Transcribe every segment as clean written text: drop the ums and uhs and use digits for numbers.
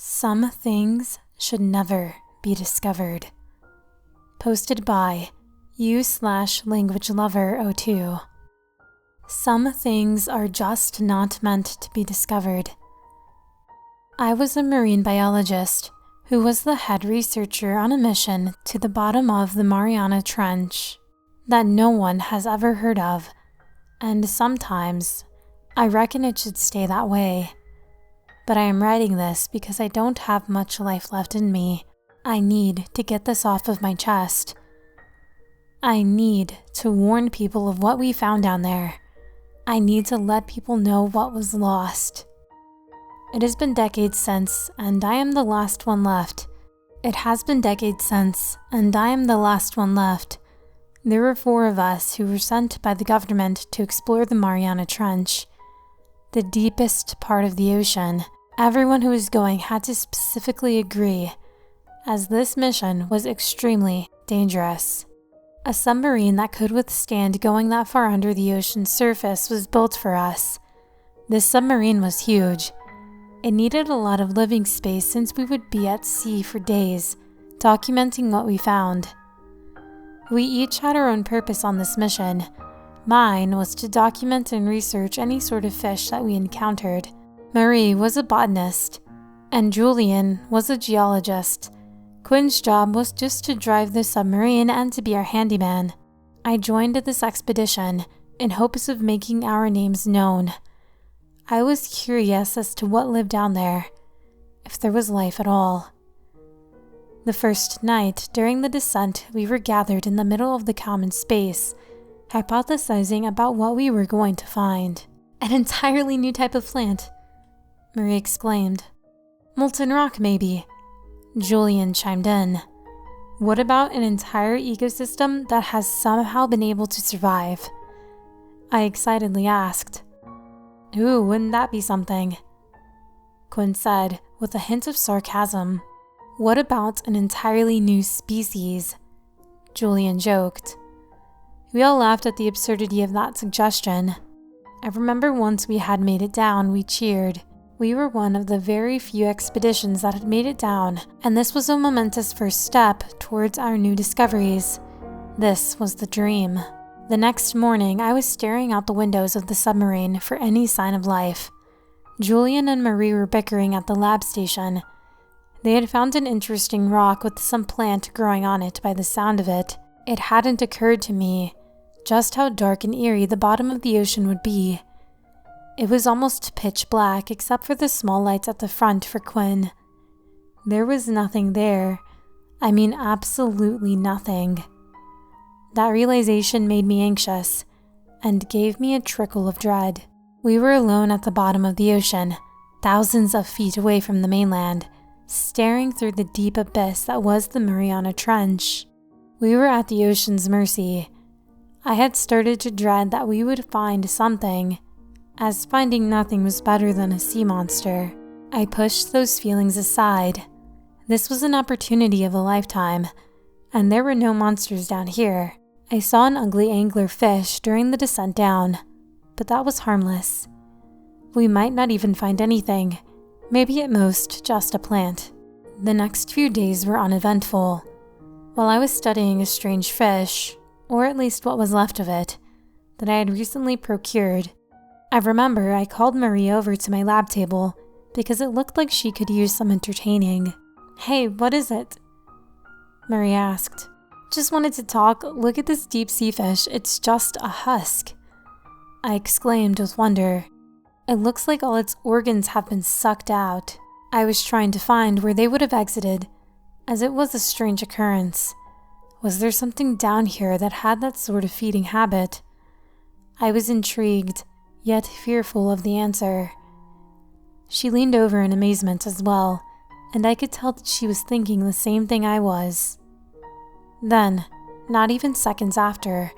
Some things should never be discovered. Posted by u/languagelover02. Some things are just not meant to be discovered. I was a marine biologist who was the head researcher on a mission to the bottom of the Mariana Trench that no one has ever heard of, and sometimes I reckon it should stay that way. But I am writing this because I don't have much life left in me. I need to get this off of my chest. I need to warn people of what we found down there. I need to let people know what was lost. It has been decades since, and I am the last one left. It has been decades since, and I am the last one left. There were 4 of us who were sent by the government to explore the Mariana Trench, the deepest part of the ocean. Everyone who was going had to specifically agree, as this mission was extremely dangerous. A submarine that could withstand going that far under the ocean's surface was built for us. This submarine was huge. It needed a lot of living space since we would be at sea for days, documenting what we found. We each had our own purpose on this mission. Mine was to document and research any sort of fish that we encountered. Marie was a botanist, and Julian was a geologist. Quinn's job was just to drive the submarine and to be our handyman. I joined this expedition in hopes of making our names known. I was curious as to what lived down there, if there was life at all. The first night during the descent, we were gathered in the middle of the common space, hypothesizing about what we were going to find. An entirely new type of plant, Marie exclaimed. Molten rock, maybe, Julian chimed in. What about an entire ecosystem that has somehow been able to survive? I excitedly asked. Ooh, wouldn't that be something? Quinn said, with a hint of sarcasm. What about an entirely new species? Julian joked. We all laughed at the absurdity of that suggestion. I remember once we had made it down, we cheered. We were one of the very few expeditions that had made it down, and this was a momentous first step towards our new discoveries. This was the dream. The next morning, I was staring out the windows of the submarine for any sign of life. Julian and Marie were bickering at the lab station. They had found an interesting rock with some plant growing on it. By the sound of it, it hadn't occurred to me just how dark and eerie the bottom of the ocean would be. It was almost pitch black except for the small lights at the front for Quinn. There was nothing there. I mean, absolutely nothing. That realization made me anxious and gave me a trickle of dread. We were alone at the bottom of the ocean, thousands of feet away from the mainland, staring through the deep abyss that was the Mariana Trench. We were at the ocean's mercy. I had started to dread that we would find something, as finding nothing was better than a sea monster. I pushed those feelings aside. This was an opportunity of a lifetime, and there were no monsters down here. I saw an ugly anglerfish during the descent down, but that was harmless. We might not even find anything, maybe at most just a plant. The next few days were uneventful. While I was studying a strange fish, or at least what was left of it, that I had recently procured, I remember I called Marie over to my lab table because it looked like she could use some entertaining. Hey, what is it? Marie asked. Just wanted to talk. Look at this deep sea fish. It's just a husk. I exclaimed with wonder. It looks like all its organs have been sucked out. I was trying to find where they would have exited, as it was a strange occurrence. Was there something down here that had that sort of feeding habit? I was intrigued, yet fearful of the answer. She leaned over in amazement as well, and I could tell that she was thinking the same thing I was. Then, not even seconds after,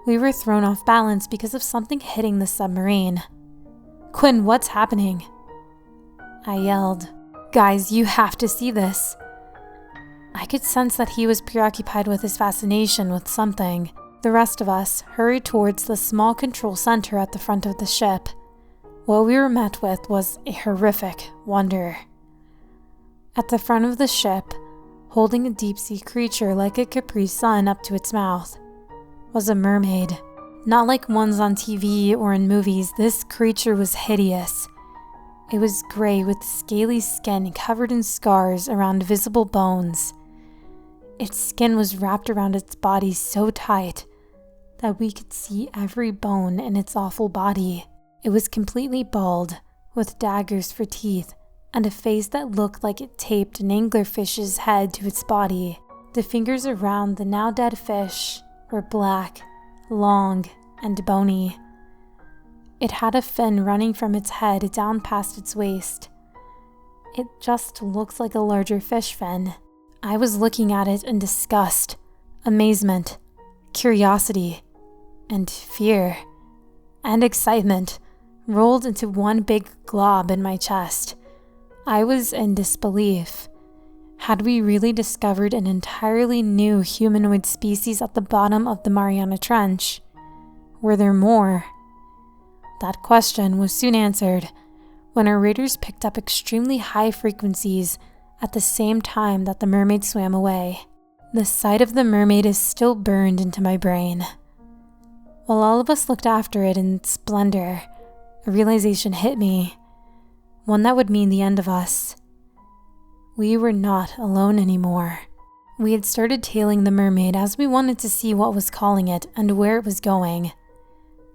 we were thrown off balance because of something hitting the submarine. Quinn, what's happening? I yelled. Guys, you have to see this. I could sense that he was preoccupied with his fascination with something. The rest of us hurried towards the small control center at the front of the ship. What we were met with was a horrific wonder. At the front of the ship, holding a deep-sea creature like a Capri Sun up to its mouth, was a mermaid. Not like ones on TV or in movies, this creature was hideous. It was gray with scaly skin covered in scars around visible bones. Its skin was wrapped around its body so tight that we could see every bone in its awful body. It was completely bald, with daggers for teeth, and a face that looked like it taped an anglerfish's head to its body. The fingers around the now dead fish were black, long, and bony. It had a fin running from its head down past its waist. It just looked like a larger fish fin. I was looking at it in disgust, amazement, curiosity, and fear, and excitement rolled into one big glob in my chest. I was in disbelief. Had we really discovered an entirely new humanoid species at the bottom of the Mariana Trench? Were there more? That question was soon answered when our radars picked up extremely high frequencies at the same time that the mermaid swam away. The sight of the mermaid is still burned into my brain. While all of us looked after it in splendor, a realization hit me, one that would mean the end of us. We were not alone anymore. We had started tailing the mermaid as we wanted to see what was calling it and where it was going.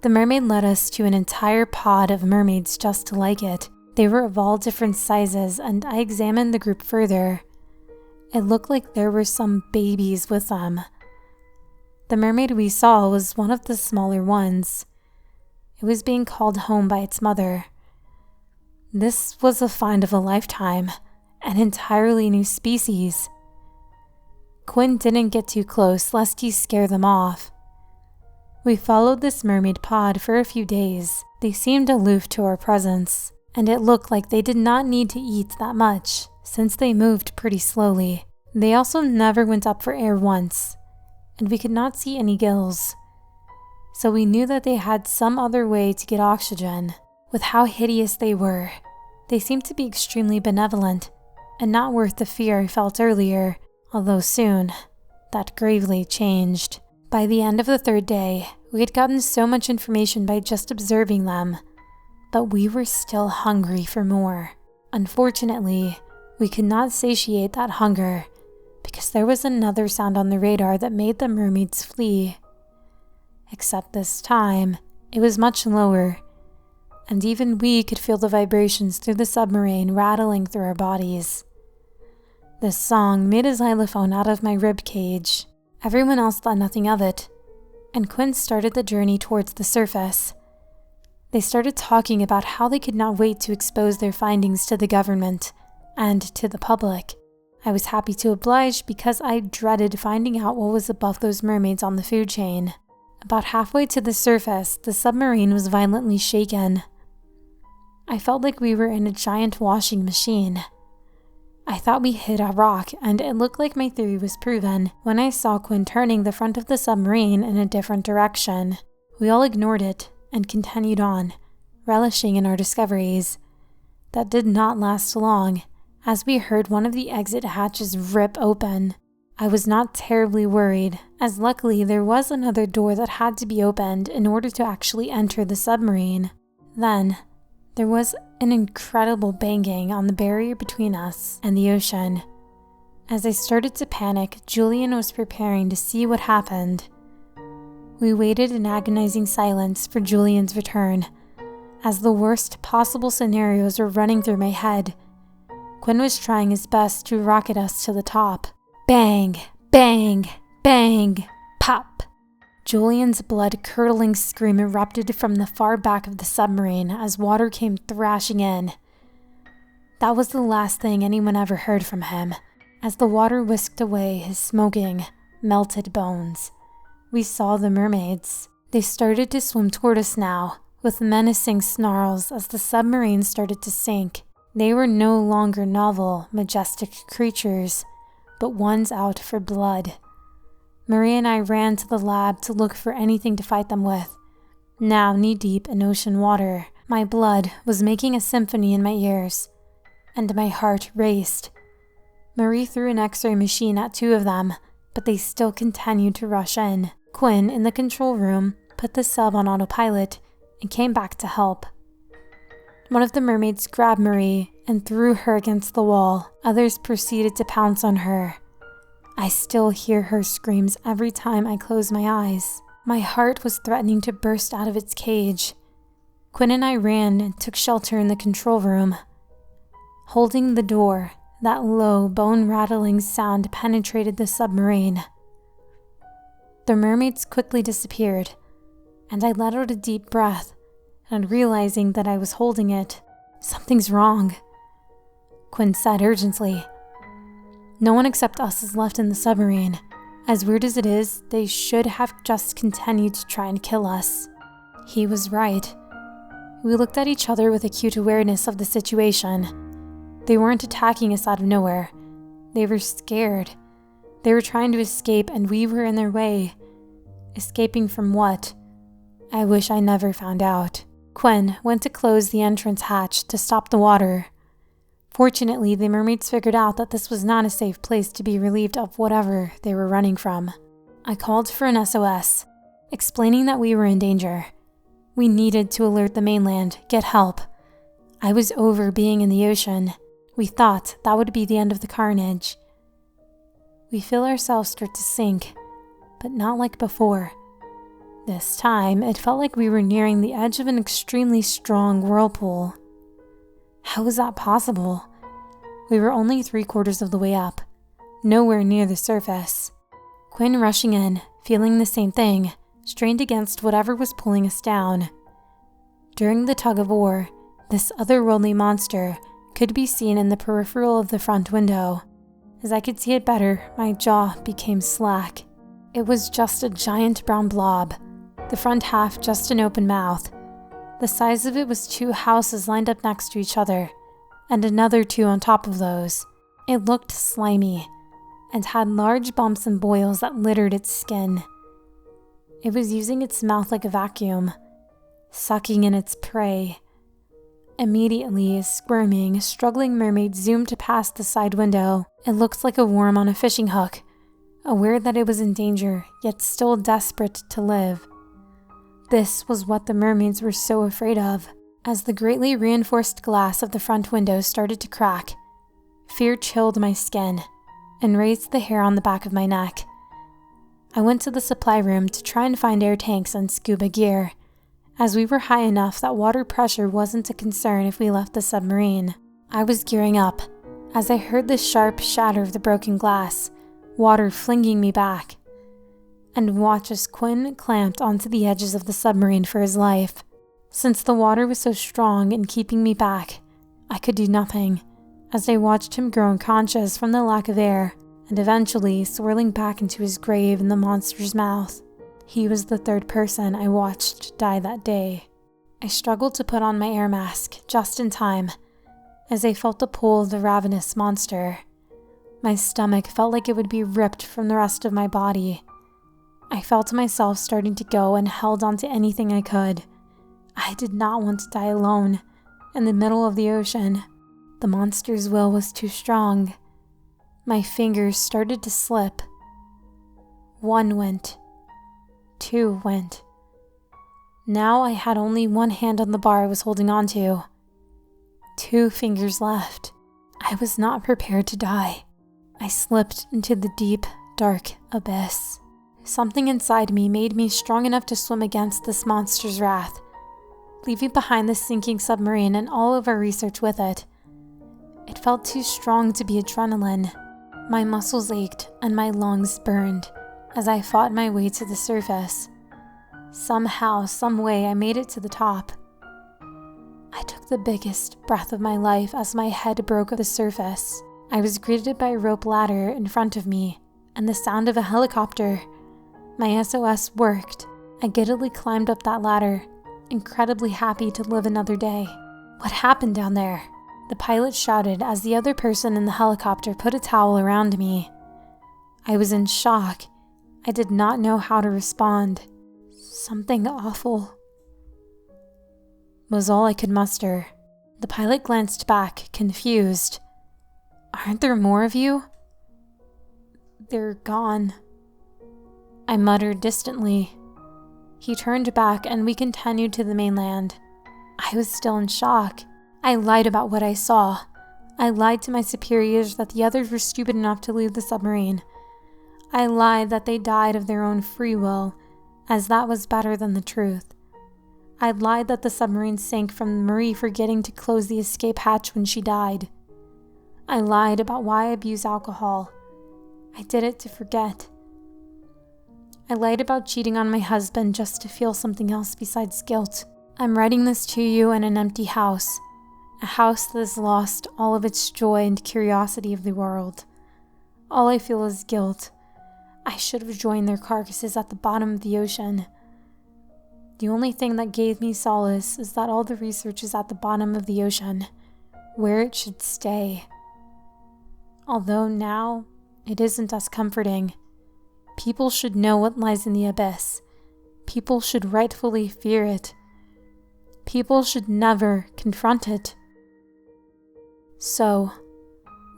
The mermaid led us to an entire pod of mermaids just like it. They were of all different sizes, and I examined the group further. It looked like there were some babies with them. The mermaid we saw was one of the smaller ones. It was being called home by its mother. This was a find of a lifetime, an entirely new species. Quinn didn't get too close lest he scare them off. We followed this mermaid pod for a few days. They seemed aloof to our presence, and it looked like they did not need to eat that much, since they moved pretty slowly. They also never went up for air once, and we could not see any gills. So we knew that they had some other way to get oxygen. With how hideous they were, they seemed to be extremely benevolent, and not worth the fear I felt earlier, although soon, that gravely changed. By the end of the third day, we had gotten so much information by just observing them, but we were still hungry for more. Unfortunately, we could not satiate that hunger because there was another sound on the radar that made the mermaids flee. Except this time, it was much lower, and even we could feel the vibrations through the submarine rattling through our bodies. This song made a xylophone out of my rib cage. Everyone else thought nothing of it, and Quinn started the journey towards the surface. They started talking about how they could not wait to expose their findings to the government and to the public. I was happy to oblige because I dreaded finding out what was above those mermaids on the food chain. About halfway to the surface, the submarine was violently shaken. I felt like we were in a giant washing machine. I thought we hit a rock, and it looked like my theory was proven when I saw Quinn turning the front of the submarine in a different direction. We all ignored it and continued on, relishing in our discoveries. That did not last long, as we heard one of the exit hatches rip open. I was not terribly worried, as luckily there was another door that had to be opened in order to actually enter the submarine. Then, there was an incredible banging on the barrier between us and the ocean. As I started to panic, Julian was preparing to see what happened. We waited in agonizing silence for Julian's return, as the worst possible scenarios were running through my head. Quinn was trying his best to rocket us to the top. Bang, bang, bang, pop. Julian's blood-curdling scream erupted from the far back of the submarine as water came thrashing in. That was the last thing anyone ever heard from him, as the water whisked away his smoking, melted bones. We saw the mermaids. They started to swim toward us now, with menacing snarls as the submarine started to sink. They were no longer novel, majestic creatures, but ones out for blood. Maria and I ran to the lab to look for anything to fight them with. Now knee-deep in ocean water, my blood was making a symphony in my ears, and my heart raced. Marie threw an X-ray machine at 2 of them, but they still continued to rush in. Quinn, in the control room, put the sub on autopilot and came back to help. One of the mermaids grabbed Marie and threw her against the wall. Others proceeded to pounce on her. I still hear her screams every time I close my eyes. My heart was threatening to burst out of its cage. Quinn and I ran and took shelter in the control room. Holding the door, that low, bone-rattling sound penetrated the submarine. The mermaids quickly disappeared, and I let out a deep breath, and realizing that I was holding it, "Something's wrong," Quinn said urgently. "No one except us is left in the submarine. As weird as it is, they should have just continued to try and kill us." He was right. We looked at each other with acute awareness of the situation. They weren't attacking us out of nowhere. They were scared. They were trying to escape, and we were in their way. Escaping from what? I wish I never found out. Quinn went to close the entrance hatch to stop the water. Fortunately, the mermaids figured out that this was not a safe place to be relieved of whatever they were running from. I called for an SOS, explaining that we were in danger. We needed to alert the mainland, get help. I was over being in the ocean. We thought that would be the end of the carnage. We feel ourselves start to sink, but not like before. This time, it felt like we were nearing the edge of an extremely strong whirlpool. How was that possible? We were only 3/4 of the way up, nowhere near the surface. Quinn rushing in, feeling the same thing, strained against whatever was pulling us down. During the tug of war, this otherworldly monster could be seen in the peripheral of the front window. As I could see it better, my jaw became slack. It was just a giant brown blob, the front half just an open mouth. The size of it was 2 houses lined up next to each other, and another 2 on top of those. It looked slimy, and had large bumps and boils that littered its skin. It was using its mouth like a vacuum, sucking in its prey. Immediately, a squirming, struggling mermaid zoomed past the side window. It looked like a worm on a fishing hook, aware that it was in danger, yet still desperate to live. This was what the mermaids were so afraid of. As the greatly reinforced glass of the front window started to crack, fear chilled my skin and raised the hair on the back of my neck. I went to the supply room to try and find air tanks and scuba gear, as we were high enough that water pressure wasn't a concern if we left the submarine. I was gearing up as I heard the sharp shatter of the broken glass, water flinging me back, and watched as Quinn clamped onto the edges of the submarine for his life. Since the water was so strong in keeping me back, I could do nothing, as I watched him grow unconscious from the lack of air, and eventually swirling back into his grave in the monster's mouth. He was the 3rd person I watched die that day. I struggled to put on my air mask just in time, as I felt the pull of the ravenous monster. My stomach felt like it would be ripped from the rest of my body. I felt myself starting to go and held onto anything I could. I did not want to die alone, in the middle of the ocean. The monster's will was too strong. My fingers started to slip. 1 went. 2 went. Now I had only 1 hand on the bar I was holding onto. 2 fingers left. I was not prepared to die. I slipped into the deep, dark abyss. Something inside me made me strong enough to swim against this monster's wrath, leaving behind the sinking submarine and all of our research with it. It felt too strong to be adrenaline. My muscles ached and my lungs burned as I fought my way to the surface. Somehow, some way, I made it to the top. I took the biggest breath of my life as my head broke the surface. I was greeted by a rope ladder in front of me and the sound of a helicopter. My SOS worked. I giddily climbed up that ladder, incredibly happy to live another day. "What happened down there?" the pilot shouted as the other person in the helicopter put a towel around me. I was in shock. I did not know how to respond. "Something awful," was all I could muster. The pilot glanced back, confused. Aren't there more of you? They're gone, I muttered distantly. He turned back and we continued to the mainland. I was still in shock. I lied about what I saw. I lied to my superiors that the others were stupid enough to leave the submarine. I lied that they died of their own free will, as that was better than the truth. I lied that the submarine sank from Marie forgetting to close the escape hatch when she died. I lied about why I abuse alcohol. I did it to forget. I lied about cheating on my husband just to feel something else besides guilt. I'm writing this to you in an empty house, a house that has lost all of its joy and curiosity of the world. All I feel is guilt. I should have joined their carcasses at the bottom of the ocean. The only thing that gave me solace is that all the research is at the bottom of the ocean, where it should stay. Although now, it isn't as comforting. People should know what lies in the abyss. People should rightfully fear it. People should never confront it. So,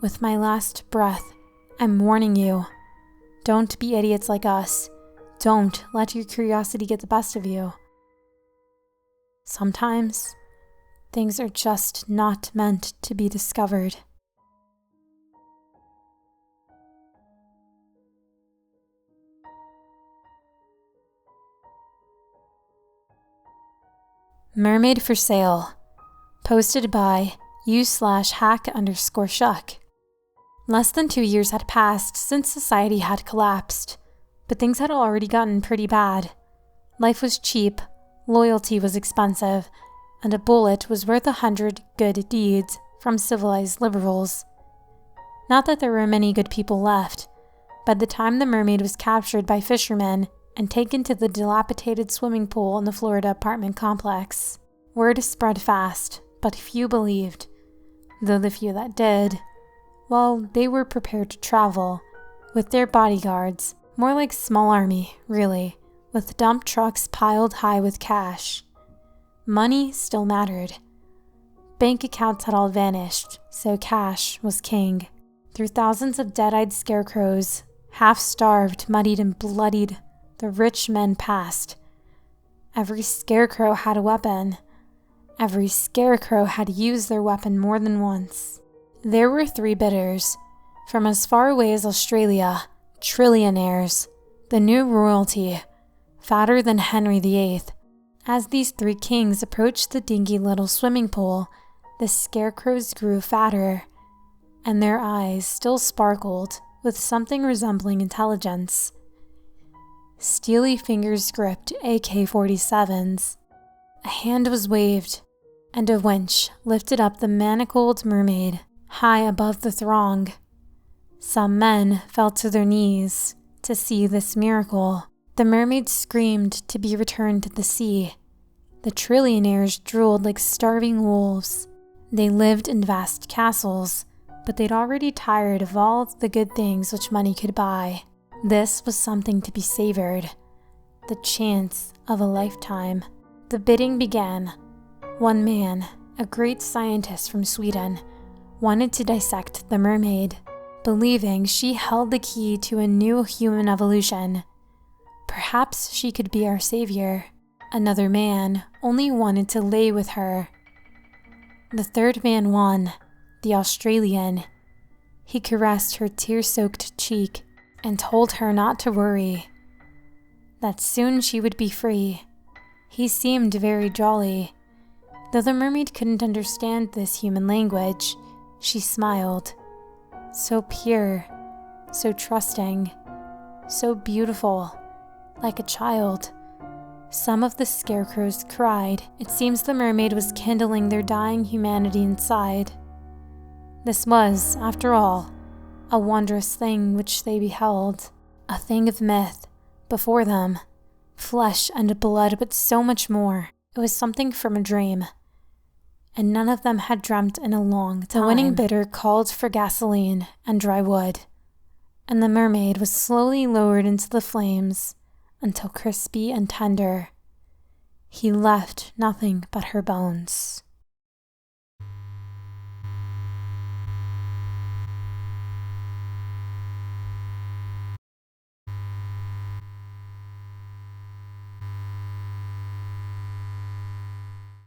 with my last breath, I'm warning you. Don't be idiots like us. Don't let your curiosity get the best of you. Sometimes, things are just not meant to be discovered. Mermaid for sale. Posted by u/hack_shuck. Less than 2 years had passed since society had collapsed, but things had already gotten pretty bad. Life was cheap, loyalty was expensive, and a bullet was worth 100 good deeds from civilized liberals. Not that there were many good people left. By the time the mermaid was captured by fishermen and taken to the dilapidated swimming pool in the Florida apartment complex, word spread fast, but few believed. Though the few that did, well, they were prepared to travel, with their bodyguards, more like small army, really, with dump trucks piled high with cash. Money still mattered. Bank accounts had all vanished, so cash was king. Through thousands of dead-eyed scarecrows, half-starved, muddied, and bloodied, the rich men passed. Every scarecrow had a weapon. Every scarecrow had used their weapon more than once. There were 3 bidders, from as far away as Australia, trillionaires, the new royalty, fatter than Henry VIII. As these 3 kings approached the dingy little swimming pool, the scarecrows grew fatter, and their eyes still sparkled with something resembling intelligence. Steely fingers gripped AK-47s. A hand was waved, and a winch lifted up the manacled mermaid high above the throng. Some men fell to their knees to see this miracle. The mermaid screamed to be returned to the sea. The trillionaires drooled like starving wolves. They lived in vast castles, but they'd already tired of all the good things which money could buy. This was something to be savored, the chance of a lifetime. The bidding began. One man, a great scientist from Sweden, wanted to dissect the mermaid, believing she held the key to a new human evolution. Perhaps she could be our savior. Another man only wanted to lay with her. The third man won, the Australian. He caressed her tear-soaked cheek and told her not to worry, that soon she would be free. He seemed very jolly. Though the mermaid couldn't understand this human language, she smiled. So pure, so trusting, so beautiful, like a child. Some of the scarecrows cried. It seems the mermaid was kindling their dying humanity inside. This was, after all, a wondrous thing which they beheld, a thing of myth before them, flesh and blood, but so much more. It was something from a dream, and none of them had dreamt in a long time. The winning bidder called for gasoline and dry wood, and the mermaid was slowly lowered into the flames until crispy and tender. He left nothing but her bones.